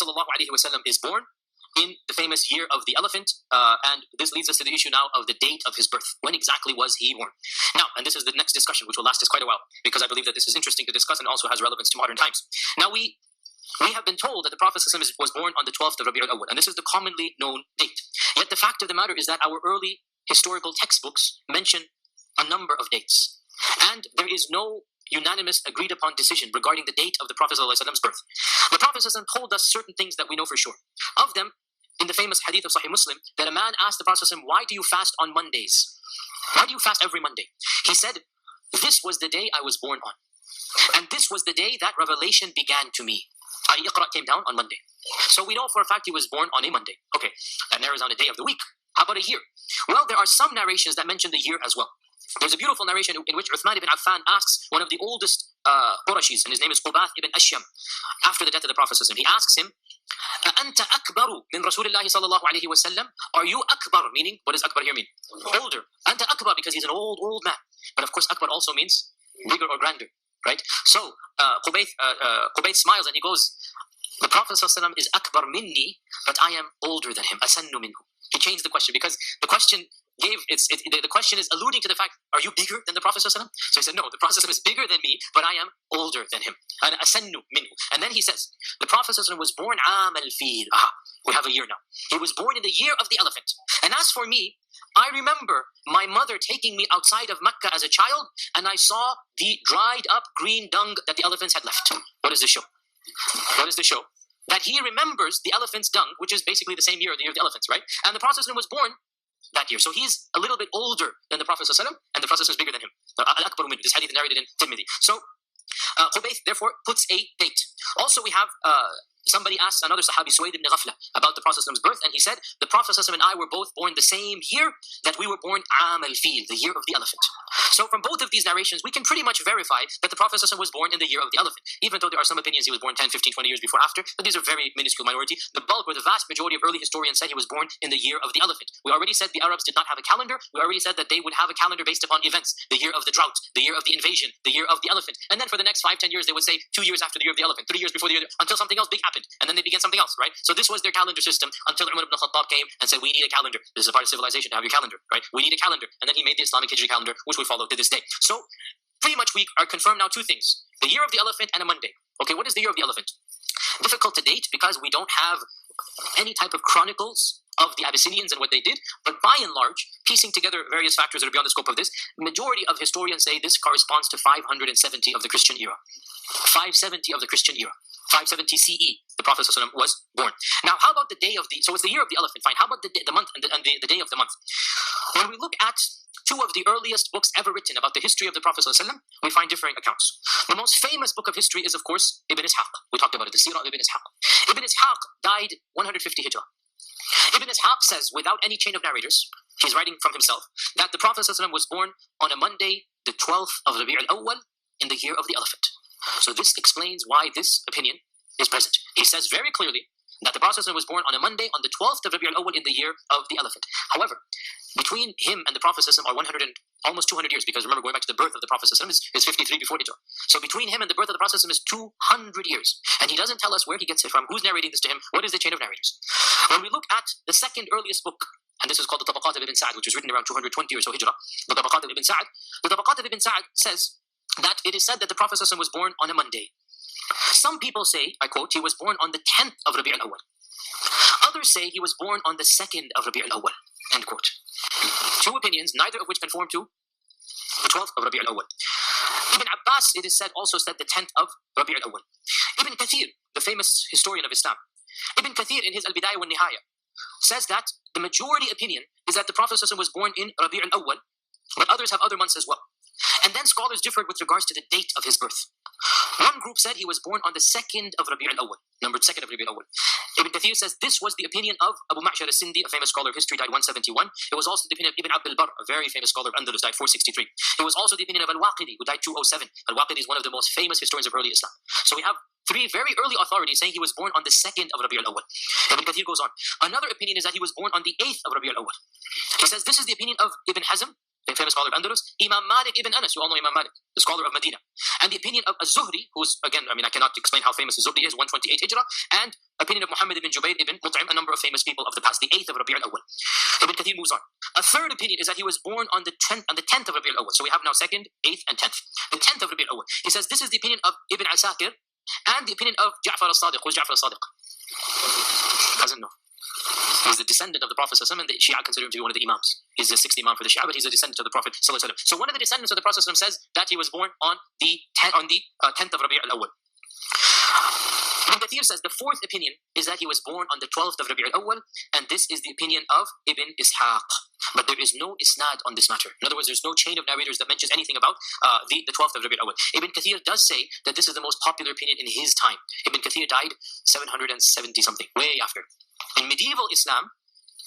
Prophet ﷺ is born in the famous year of the elephant, and this leads us to the issue now of the date of his birth. When exactly was he born? Now, and this is the next discussion, which will last us quite a while, because I believe that this is interesting to discuss and also has relevance to modern times. Now, we have been told that the Prophet ﷺ was born on the 12th of Rabi' al-Awwal, and this is the commonly known date. Yet the fact of the matter is that our early historical textbooks mention a number of dates, and there is no unanimous agreed upon decision regarding the date of the Prophet ﷺ's birth. The Prophet ﷺ told us certain things that we know for sure. Of them, in the famous hadith of Sahih Muslim, that a man asked the Prophet ﷺ, why do you fast on Mondays? Why do you fast every Monday? He said, this was the day I was born on, and this was the day that revelation began to me. Iqra came down on Monday. So we know for a fact he was born on a Monday. Okay, that narrows down a day of the week. How about a year? Well, there are some narrations that mention the year as well. There's a beautiful narration in which Uthman ibn Affan asks one of the oldest Qurashis, and his name is Qubath ibn Ashyam, after the death of the Prophet. He asks him, أَأَنْتَ أَكْبَرُ مِنْ رَسُولِ اللَّهِ صَلَّى اللَّهُ عَلَيْهِ وَسَلَّمَ? Are you Akbar? Meaning, what does Akbar here mean? Older. أَنْتَ Akbar, because he's an old man. But of course, Akbar also means bigger or grander, right? So, Qubayth smiles and he goes, the Prophet ﷺ is Akbar minni, but I am older than him. Asannu minhu. He changed the question because the question the question is alluding to the fact, are you bigger than the Prophet ﷺ? So he said, no, the Prophet ﷺ is bigger than me, but I am older than him. Asannu minhu. And then he says, the Prophet ﷺ was born Am al-Fil. We have a year now. He was born in the year of the elephant. And as for me, I remember my mother taking me outside of Mecca as a child, and I saw the dried up green dung that the elephants had left. What does this show? What does this show? That he remembers the elephant's dung, which is basically the same year, the year of the elephants, right? And the Prophet ﷺ was born that year. So he's a little bit older than the Prophet ﷺ, and the Prophet ﷺ is bigger than him. Al-Akbar min. This hadith narrated in Tirmidhi. So Qubayth therefore puts a date. Also we have somebody asked another Sahabi, Suwayd ibn Ghafla, about the Prophet's birth, and he said, the Prophet and I were both born the same year that we were born Am al-Fil, the year of the elephant. So from both of these narrations, we can pretty much verify that the Prophet was born in the year of the elephant, even though there are some opinions he was born 10, 15, 20 years before after, but these are very minuscule minority. The bulk or the vast majority of early historians say he was born in the year of the elephant. We already said the Arabs did not have a calendar. We already said that they would have a calendar based upon events, the year of the drought, the year of the invasion, the year of the elephant. And then for the next 5, 10 years, they would say 2 years after the year of the elephant, 3 years before the year, until something else big happened. And then they began something else, right? So this was their calendar system until Umar ibn Khattab came and said, we need a calendar. This is a part of civilization to have your calendar, right? We need a calendar. And then he made the Islamic Hijri calendar, which we follow to this day. So pretty much we are confirmed now 2 things. The year of the elephant and a Monday. Okay, what is the year of the elephant? Difficult to date because we don't have any type of chronicles of the Abyssinians and what they did, but by and large, piecing together various factors that are beyond the scope of this, majority of historians say this corresponds to 570 of the Christian era. 570 of the Christian era. 570 CE, the Prophet ﷺ was born. Now, how about the day of the... So it's the year of the elephant, fine. How about the month and the day of the month? When we look at 2 of the earliest books ever written about the history of the Prophet ﷺ, we find differing accounts. The most famous book of history is, of course, Ibn Ishaq. We talked about it, the Sirah of Ibn Ishaq. Ibn Ishaq died 150 Hijrah. Ibn Ishaq says, without any chain of narrators, he's writing from himself, that the Prophet ﷺ was born on a Monday, the 12th of Rabi' al-Awwal, in the year of the elephant. So this explains why this opinion is present. He says very clearly that the Prophet ﷺ was born on a Monday, on the 12th of Rabi' al-Awwal, in the year of the elephant. However, between him and the Prophet ﷺ are almost 200 years, because remember, going back to the birth of the Prophet ﷺ is 53 before Hijrah. So between him and the birth of the Prophet ﷺ is 200 years. And he doesn't tell us where he gets it from, who's narrating this to him, what is the chain of narrators. When we look at the second earliest book, and this is called the Tabaqat of Ibn Sa'd, which was written around 220 or so Hijrah, the Tabaqat of Ibn Sa'd. The Tabaqat of Ibn Sa'd says that it is said that the Prophet ﷺ was born on a Monday. Some people say, I quote, he was born on the 10th of Rabi' al-Awwal. Others say he was born on the 2nd of Rabi' al-Awwal, end quote. 2 opinions, neither of which conform to the 12th of Rabi' al-Awwal. Ibn Abbas, it is said, also said the 10th of Rabi' al-Awwal. Ibn Kathir, the famous historian of Islam, Ibn Kathir in his Al-Bidayah wa Nihaya says that the majority opinion is that the Prophet ﷺ was born in Rabi' al-Awwal, but others have other months as well. And then scholars differed with regards to the date of his birth. One group said he was born on the 2nd of Rabi' al-Awwal, numbered 2nd of Rabi' al-Awwal. Ibn Kathir says this was the opinion of Abu Ma'shar al-Sindi, a famous scholar of history, died 171. It was also the opinion of Ibn Abd al-Barr, a very famous scholar of Andalus, died 463. It was also the opinion of Al-Waqidi, who died 207. Al-Waqidi is one of the most famous historians of early Islam. So we have 3 very early authorities saying he was born on the 2nd of Rabi' al-Awwal. Ibn Kathir goes on. Another opinion is that he was born on the 8th of Rabi' al-Awwal. He says this is the opinion of Ibn Hazm, the famous scholar of Andalus, Imam Malik ibn Anas, you all know Imam Malik, the scholar of Medina, and the opinion of Az-Zuhri, who's, again, I cannot explain how famous Az-Zuhri is, 128 Hijrah, and opinion of Muhammad ibn Jubayr ibn Mut'im, a number of famous people of the past, the 8th of Rabi' al-Awwal. Ibn Kathir moves on. A third opinion is that he was born on the 10th of Rabi' al-Awwal. So we have now 2nd, 8th, and 10th. The 10th of Rabi' al-Awwal. He says this is the opinion of Ibn Asakir and the opinion of Ja'far al-Sadiq. Who's Ja'far al-Sadiq? Doesn't know. He's the descendant of the Prophet ﷺ, and the Shia consider him to be one of the Imams. He's the 6th Imam for the Shia, but he's a descendant of the Prophet ﷺ. So one of the descendants of the Prophet ﷺ says that he was born on the 10th of Rabi' al-Awwal. Ibn Kathir says the 4th opinion is that he was born on the 12th of Rabi' al-Awwal, and this is the opinion of Ibn Ishaq. But there is no isnad on this matter. In other words, there's no chain of narrators that mentions anything about the 12th of Rabi' al-Awwal. Ibn Kathir does say that this is the most popular opinion in his time. Ibn Kathir died 770 something, way after. In medieval Islam,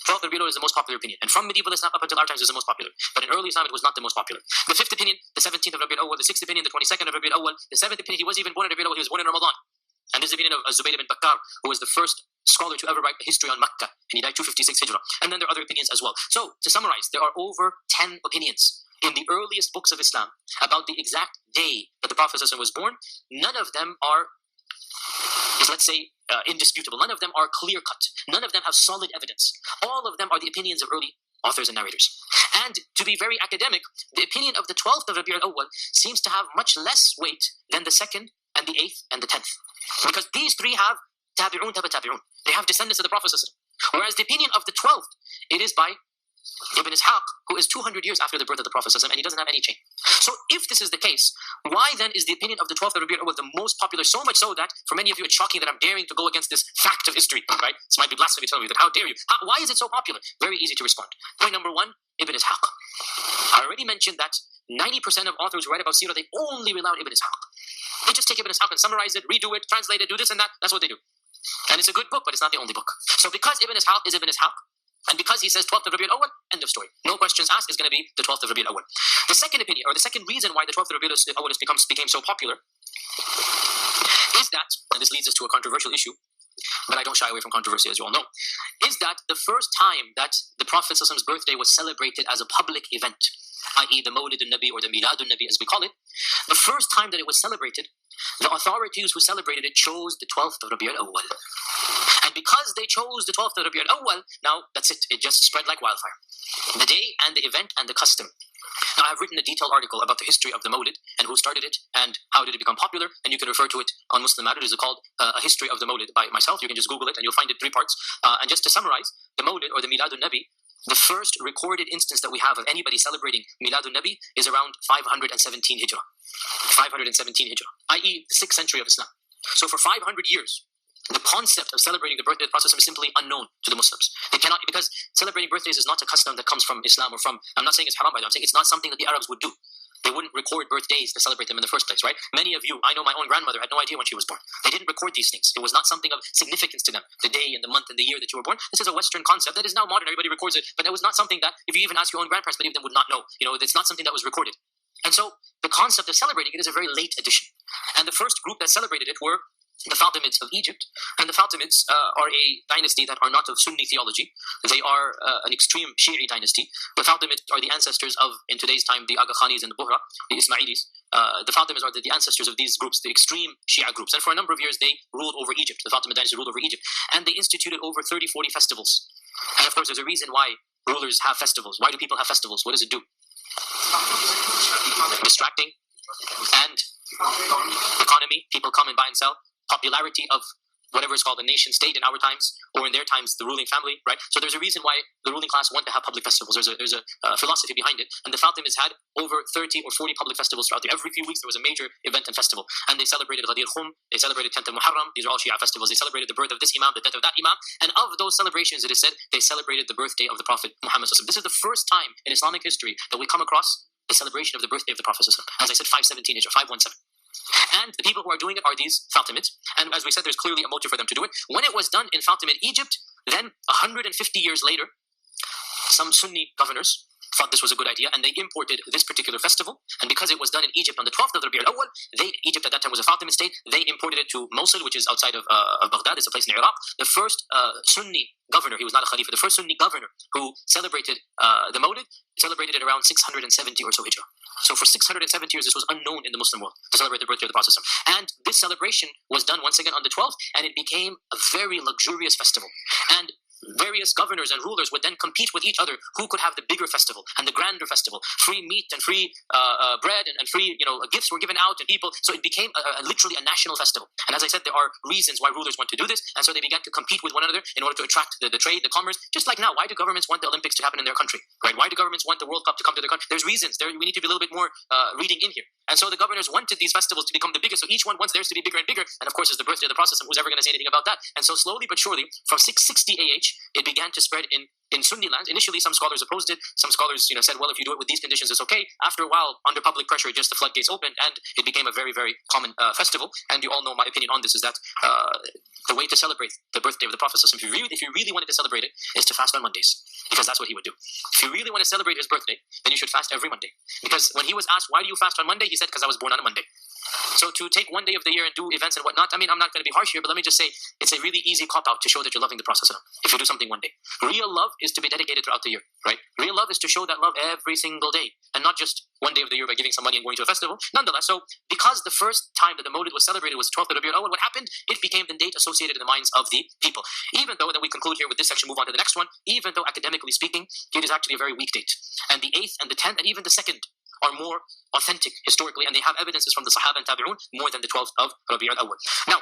12th of Rabi' al-Awwal is the most popular opinion. And from medieval Islam up until our times is the most popular. But in early Islam it was not the most popular. The 5th opinion, the 17th of Rabi' al-Awwal, the 6th opinion, the 22nd of Rabi' al-Awwal, the 7th opinion, he wasn't even born in Rabi' al-Awwal, he was born in Ramadan. And this is the opinion of Zubayr ibn Bakkar, who was the first scholar to ever write a history on Makkah, and he died 256 Hijrah. And then there are other opinions as well. So, to summarize, there are over 10 opinions in the earliest books of Islam about the exact day that the Prophet ﷺ was born. None of them are, let's say, indisputable. None of them are clear-cut. None of them have solid evidence. All of them are the opinions of early authors and narrators. And to be very academic, the opinion of the 12th of Rabi' al-Awwal seems to have much less weight than the 2nd and the 8th and the 10th. Because these three have tabi'un, tabi'un. They have descendants of the Prophet ﷺ. Whereas the opinion of the 12th, it is by Ibn Ishaq, who is 200 years after the birth of the Prophet ﷺ, and he doesn't have any chain. So if this is the case, why then is the opinion of the 12th of Rabi' al-Awwal the most popular? So much so that for many of you it's shocking that I'm daring to go against this fact of history, right? This might be blasphemy telling you that. How dare you? Why is it so popular? Very easy to respond. Point number 1, Ibn Ishaq. I already mentioned that 90% of authors who write about Sirah, they only rely on Ibn Ishaq. They just take Ibn Ishaq and summarize it, redo it, translate it, do this and that. That's what they do. And it's a good book, but it's not the only book. So because Ibn Ishaq is Ibn Ishaq, and because he says 12th of Rabi' al-Awwal, end of story. No questions asked, is going to be the 12th of Rabi' al-Awwal. The second opinion, or the second reason why the 12th of Rabi' al-Awwal became so popular, is that, and this leads us to a controversial issue, but I don't shy away from controversy, as you all know, is that the first time that the Prophet's birthday was celebrated as a public event, i.e. the Mawlid al-Nabi or the Milad al-Nabi as we call it, the first time that it was celebrated, the authorities who celebrated it chose the 12th of Rabi' al-Awwal. And because they chose the 12th of Rabi' al-Awwal, now that's it. It just spread like wildfire. The day and the event and the custom. Now I've written a detailed article about the history of the Mawlid and who started it and how did it become popular, and you can refer to it on Muslim Matters. It is called A History of the Mawlid by myself. You can just Google it and you'll find it 3 parts. And just to summarize, the Mawlid or the Milad al-Nabi, the first recorded instance that we have of anybody celebrating Milad al-Nabi is around 517 Hijrah. 517 Hijrah, i.e. the 6th century of Islam. So for 500 years, the concept of celebrating the birthday of the Prophet is simply unknown to the Muslims. They cannot, because celebrating birthdays is not a custom that comes from Islam or from, I'm not saying it's haram by them, I'm saying it's not something that the Arabs would do. They wouldn't record birthdays to celebrate them in the first place, right? Many of you, I know my own grandmother had no idea when she was born. They didn't record these things. It was not something of significance to them, the day and the month and the year that you were born. This is a Western concept that is now modern. Everybody records it. But it was not something that, if you even ask your own grandparents, many of them would not know. It's not something that was recorded. And so the concept of celebrating it is a very late addition. And the first group that celebrated it were the Fatimids of Egypt. And the Fatimids are a dynasty that are not of Sunni theology. They are an extreme Shi'i dynasty. The Fatimids are the ancestors of, in today's time, the Aga Khanis and the Buhra, the Ismailis. The Fatimids are the ancestors of these groups, the extreme Shia groups. And for a number of years, they ruled over Egypt. The Fatimid dynasty ruled over Egypt. And they instituted over 30, 40 festivals. And of course, there's a reason why rulers have festivals. Why do people have festivals? What does it do? Distracting. And economy. People come and buy and sell. Popularity of whatever is called a nation state in our times, or in their times, the ruling family, right? So there's a reason why the ruling class want to have public festivals. There's a philosophy behind it. And the Fatimids had over 30 or 40 public festivals throughout the year. Every few weeks there was a major event and festival. And they celebrated Ghadir Khum, they celebrated 10th of Muharram. These are all Shia festivals. They celebrated the birth of this Imam, the death of that Imam. And of those celebrations, it is said, they celebrated the birthday of the Prophet Muhammad. This is the first time in Islamic history that we come across the celebration of the birthday of the Prophet. As I said, 517 Hijrah, 517. And the people who are doing it are these Fatimids. And as we said, there's clearly a motive for them to do it. When it was done in Fatimid Egypt, then 150 years later, some Sunni governors thought this was a good idea, and they imported this particular festival. And because it was done in Egypt on the 12th of Rabi' al-Awwal, Egypt at that time was a Fatimid state, they imported it to Mosul, which is outside of Baghdad. It's a place in Iraq. The first Sunni governor, he was not a Khalifa, the first Sunni governor who celebrated the Mawlid, celebrated it around 670 or so Hijrah. So for 670 years, this was unknown in the Muslim world to celebrate the birthday of the Prophet. And this celebration was done once again on the 12th, and it became a very luxurious festival. And various governors and rulers would then compete with each other who could have the bigger festival and the grander festival. Free meat and free bread and free gifts were given out to people. So it became literally a national festival. And as I said, there are reasons why rulers want to do this, and so they began to compete with one another in order to attract the trade, the commerce. Just like now, why do governments want the Olympics to happen in their country? Right? Why do governments want the World Cup to come to their country? There's reasons. We need to be a little bit more reading in here. And so the governors wanted these festivals to become the biggest. So each one wants theirs to be bigger and bigger. And of course, it's the birthday of the Prophet. Who's ever going to say anything about that? And so slowly but surely, from 660 AH, it began to spread in Sunni lands. Initially, some scholars opposed it. Some scholars, said, well, if you do it with these conditions, it's okay. After a while, under public pressure, just the floodgates opened, and it became a very, very common festival. And you all know my opinion on this is that the way to celebrate the birthday of the Prophet, if you really wanted to celebrate it, is to fast on Mondays, because that's what he would do. If you really want to celebrate his birthday, then you should fast every Monday. Because when he was asked, why do you fast on Monday? He said, because I was born on a Monday. So to take one day of the year and do events and whatnot, I'm not going to be harsh here, but let me just say, it's a really easy cop-out to show that you're loving the Prophet if you do something one day. Real love is to be dedicated throughout the year, right? Real love is to show that love every single day, and not just one day of the year by giving some money and going to a festival. Nonetheless, so because the first time that the Mawlid was celebrated was 12th of Rabi' al-Awwal, what happened? It became the date associated in the minds of the people. Even though, that we conclude here with this section, move on to the next one, even though academically speaking, it is actually a very weak date. And the 8th and the 10th and even the 2nd are more authentic historically, and they have evidences from the Sahaba and Tabi'un more than the 12th of Rabi' al-Awwal. Now,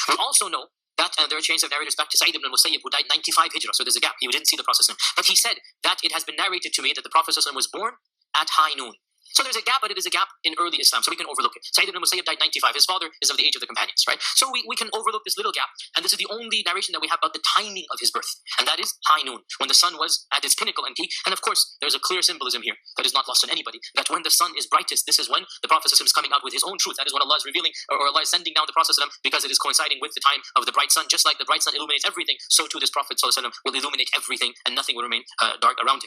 we also know that, and there are chains of narrators back to Sa'id ibn al-Musayyib, who died 95 Hijrah, so there's a gap. He didn't see the Prophet. But he said that it has been narrated to me that the Prophet was born at high noon. So there's a gap, but it is a gap in early Islam, so we can overlook it. Sa'id ibn al-Musayyib died 95. His father is of the age of the companions, right? So we can overlook this little gap, and this is the only narration that we have about the timing of his birth, and that is high noon, when the sun was at its pinnacle and peak. And of course, there's a clear symbolism here that is not lost on anybody, that when the sun is brightest, this is when the Prophet is coming out with his own truth. That is when Allah is revealing, or Allah is sending down the Prophet, because it is coinciding with the time of the bright sun. Just like the bright sun illuminates everything, so too this Prophet will illuminate everything, and nothing will remain dark around him.